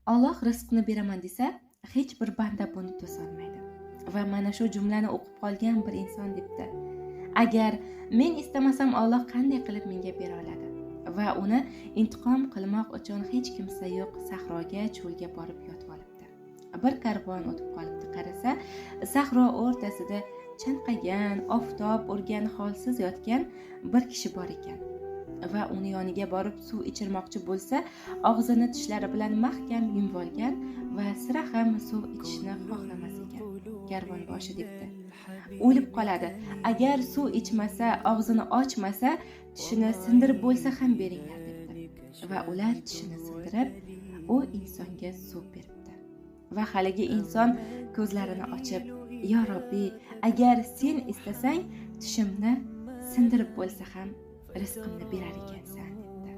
Alloh rizqni beraman desa, hech bir banda buni to'solmaydi. Va mana shu jumlani o'qib qolgan bir inson debdi: agar men istamasam Alloh qanday qilib menga bera oladi? Va uni intiqom qilmoq uchun hech kimsa yo'q sahroga, cho'lga borib yotib olibdi. Bir karvon o'tib qolibdi. Qarasa, sahro o'rtasida chanqagan, oftob urgan holsiz yotgan bir kishi bor ekan. Va uni yoniga borib suv ichirmoqchi bo'lsa, og'zini tishlari bilan mahkam yumib olgan va sira ham suv ichishni xohlamas ekan. Karvonboshi debdi: o'lib qoladi. Agar suv ichmasa, og'zini ochmasa, tishini sindirib bo'lsa ham beringlar debdi. Va ular tishini sindirib, u insonga suv beribdi. Va haligi inson ko'zlarini ochib: "Yo Robbiy, agar sen istasang, tishimni sindirib bo'lsa ham rizqimni berar ekansan" debdi.